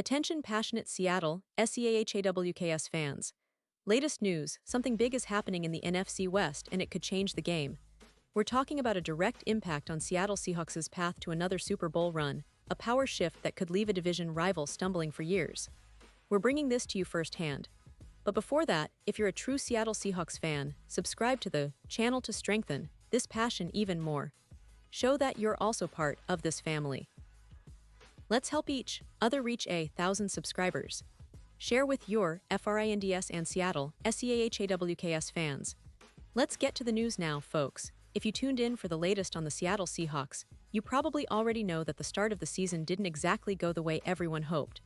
Attention passionate Seattle, SEAHAWKS fans. Latest news, something big is happening in the NFC West and it could change the game. We're talking about a direct impact on Seattle Seahawks' path to another Super Bowl run, a power shift that could leave a division rival stumbling for years. We're bringing this to you firsthand. But before that, if you're a true Seattle Seahawks fan, subscribe to the channel to strengthen this passion even more. Show that you're also part of this family. Let's help each other reach 1,000 subscribers. Share with your FRINDS and Seattle, SEAHAWKS fans. Let's get to the news now, folks. If you tuned in for the latest on the Seattle Seahawks, you probably already know that the start of the season didn't exactly go the way everyone hoped.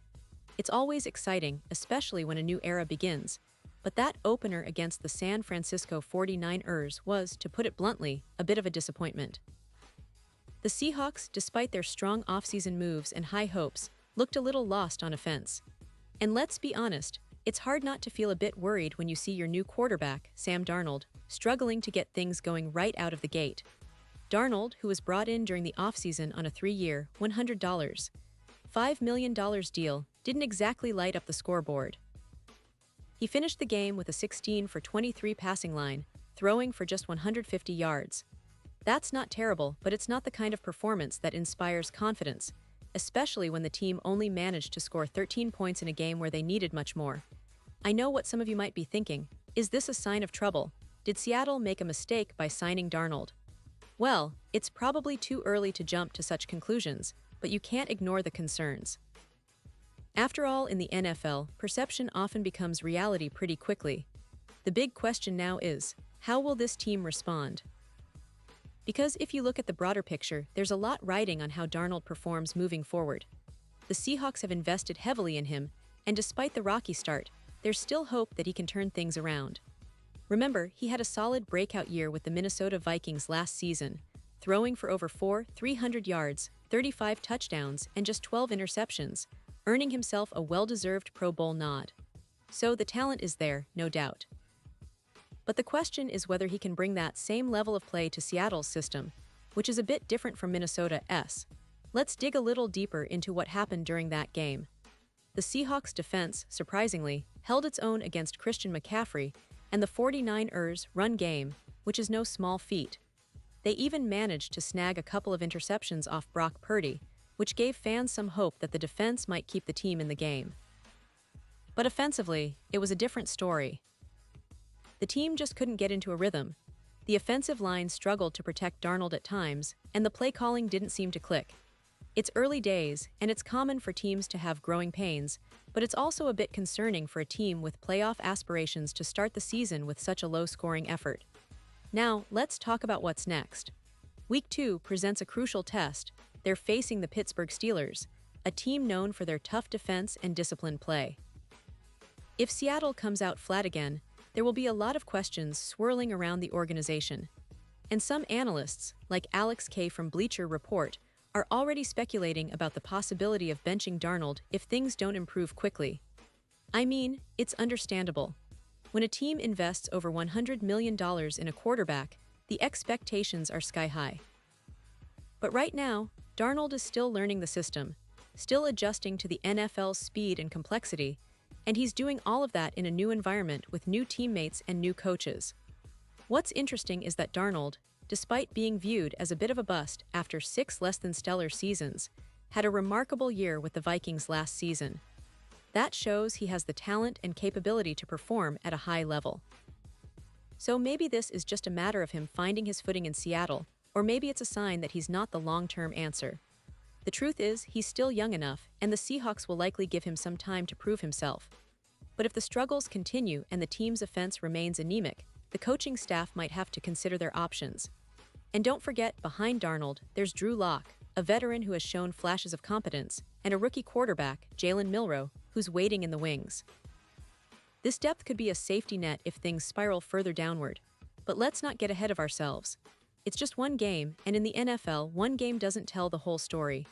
It's always exciting, especially when a new era begins, but that opener against the San Francisco 49ers was, to put it bluntly, a bit of a disappointment. The Seahawks, despite their strong offseason moves and high hopes, looked a little lost on offense. And let's be honest, it's hard not to feel a bit worried when you see your new quarterback, Sam Darnold, struggling to get things going right out of the gate. Darnold, who was brought in during the offseason on a 3-year, $105 million deal, didn't exactly light up the scoreboard. He finished the game with a 16 for 23 passing line, throwing for just 150 yards. That's not terrible, but it's not the kind of performance that inspires confidence, especially when the team only managed to score 13 points in a game where they needed much more. I know what some of you might be thinking. Is this a sign of trouble? Did Seattle make a mistake by signing Darnold? Well, it's probably too early to jump to such conclusions, but you can't ignore the concerns. After all, in the NFL, perception often becomes reality pretty quickly. The big question now is, how will this team respond? Because if you look at the broader picture, there's a lot riding on how Darnold performs moving forward. The Seahawks have invested heavily in him, and despite the rocky start, there's still hope that he can turn things around. Remember, he had a solid breakout year with the Minnesota Vikings last season, throwing for over 300 yards, 35 touchdowns, and just 12 interceptions, earning himself a well-deserved Pro Bowl nod. So the talent is there, no doubt. But the question is whether he can bring that same level of play to Seattle's system, which is a bit different from Minnesota's. Let's dig a little deeper into what happened during that game. The Seahawks' defense, surprisingly, held its own against Christian McCaffrey and the 49ers' run game, which is no small feat. They even managed to snag a couple of interceptions off Brock Purdy, which gave fans some hope that the defense might keep the team in the game. But offensively, it was a different story. The team just couldn't get into a rhythm. The offensive line struggled to protect Darnold at times, and the play calling didn't seem to click. It's early days, and it's common for teams to have growing pains, but it's also a bit concerning for a team with playoff aspirations to start the season with such a low-scoring effort. Now, let's talk about what's next. Week 2 presents a crucial test. They're facing the Pittsburgh Steelers, a team known for their tough defense and disciplined play. If Seattle comes out flat again, there will be a lot of questions swirling around the organization. And some analysts, like Alex K. from Bleacher Report, are already speculating about the possibility of benching Darnold if things don't improve quickly. I mean, it's understandable. When a team invests over $100 million in a quarterback, the expectations are sky high. But right now, Darnold is still learning the system, still adjusting to the NFL's speed and complexity, and he's doing all of that in a new environment with new teammates and new coaches. What's interesting is that Darnold, despite being viewed as a bit of a bust after 6 less-than-stellar seasons, had a remarkable year with the Vikings last season. That shows he has the talent and capability to perform at a high level. So maybe this is just a matter of him finding his footing in Seattle, or maybe it's a sign that he's not the long-term answer. The truth is, he's still young enough, and the Seahawks will likely give him some time to prove himself. But if the struggles continue and the team's offense remains anemic, the coaching staff might have to consider their options. And don't forget, behind Darnold, there's Drew Lock, a veteran who has shown flashes of competence, and a rookie quarterback, Jalen Milroe, who's waiting in the wings. This depth could be a safety net if things spiral further downward. But let's not get ahead of ourselves. It's just one game, and in the NFL, one game doesn't tell the whole story.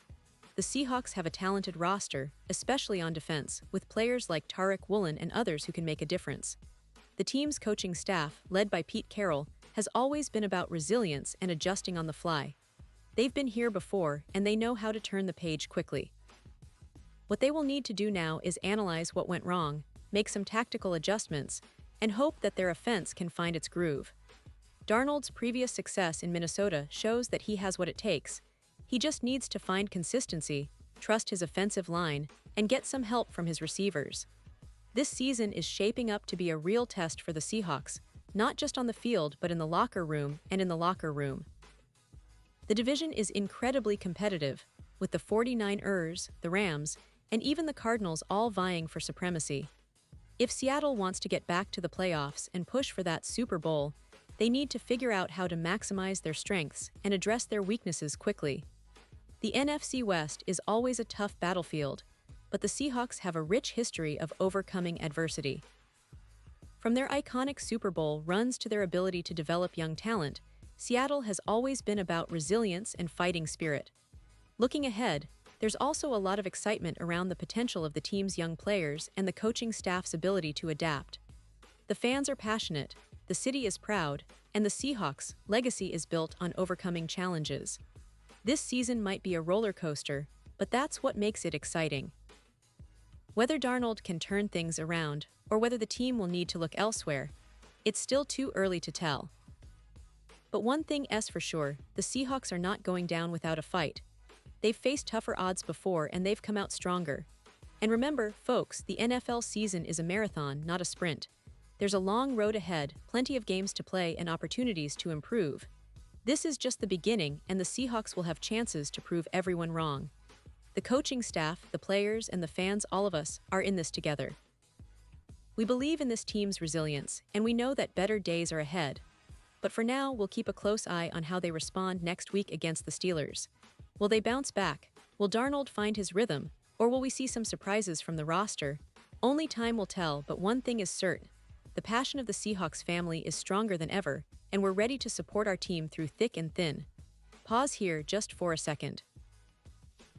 The Seahawks have a talented roster, especially on defense, with players like Tariq Woolen and others who can make a difference. The team's coaching staff, led by Pete Carroll, has always been about resilience and adjusting on the fly. They've been here before, and they know how to turn the page quickly. What they will need to do now is analyze what went wrong, make some tactical adjustments, and hope that their offense can find its groove. Darnold's previous success in Minnesota shows that he has what it takes. He just needs to find consistency, trust his offensive line, and get some help from his receivers. This season is shaping up to be a real test for the Seahawks, not just on the field but in the locker room and in the locker room. The division is incredibly competitive, with the 49ers, the Rams, and even the Cardinals all vying for supremacy. If Seattle wants to get back to the playoffs and push for that Super Bowl, they need to figure out how to maximize their strengths and address their weaknesses quickly. The NFC West is always a tough battlefield, but the Seahawks have a rich history of overcoming adversity. From their iconic Super Bowl runs to their ability to develop young talent, Seattle has always been about resilience and fighting spirit. Looking ahead, there's also a lot of excitement around the potential of the team's young players and the coaching staff's ability to adapt. The fans are passionate, the city is proud, and the Seahawks' legacy is built on overcoming challenges. This season might be a roller coaster, but that's what makes it exciting. Whether Darnold can turn things around or whether the team will need to look elsewhere, it's still too early to tell. But one thing is for sure, the Seahawks are not going down without a fight. They've faced tougher odds before and they've come out stronger. And remember, folks, the NFL season is a marathon, not a sprint. There's a long road ahead, plenty of games to play and opportunities to improve. This is just the beginning, and the Seahawks will have chances to prove everyone wrong. The coaching staff, the players, and the fans, all of us, are in this together. We believe in this team's resilience, and we know that better days are ahead. But for now, we'll keep a close eye on how they respond next week against the Steelers. Will they bounce back? Will Darnold find his rhythm? Or will we see some surprises from the roster? Only time will tell, but one thing is certain. The passion of the Seahawks family is stronger than ever, and we're ready to support our team through thick and thin. Pause here just for a second.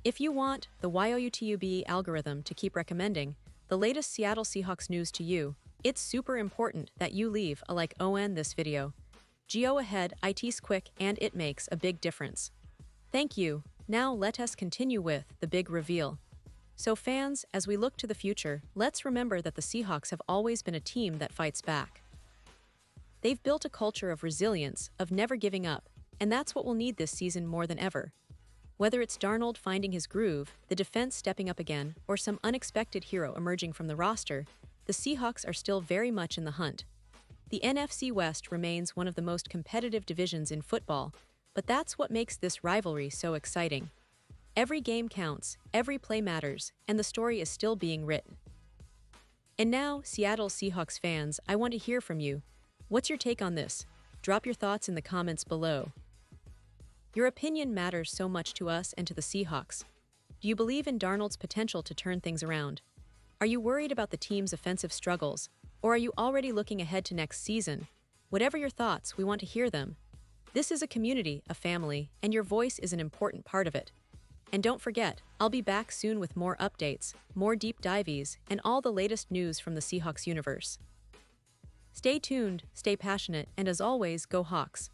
If you want the YouTube algorithm to keep recommending the latest Seattle Seahawks news to you, it's super important that you leave a like on this video. Go ahead, it's quick and it makes a big difference. Thank you. Now let us continue with the big reveal. So fans, as we look to the future, let's remember that the Seahawks have always been a team that fights back. They've built a culture of resilience, of never giving up, and that's what we'll need this season more than ever. Whether it's Darnold finding his groove, the defense stepping up again, or some unexpected hero emerging from the roster, the Seahawks are still very much in the hunt. The NFC West remains one of the most competitive divisions in football, but that's what makes this rivalry so exciting. Every game counts, every play matters, and the story is still being written. And now, Seattle Seahawks fans, I want to hear from you. What's your take on this? Drop your thoughts in the comments below. Your opinion matters so much to us and to the Seahawks. Do you believe in Darnold's potential to turn things around? Are you worried about the team's offensive struggles? Or are you already looking ahead to next season? Whatever your thoughts, we want to hear them. This is a community, a family, and your voice is an important part of it. And don't forget, I'll be back soon with more updates, more deep dives, and all the latest news from the Seahawks universe. Stay tuned, stay passionate, and as always, go Hawks.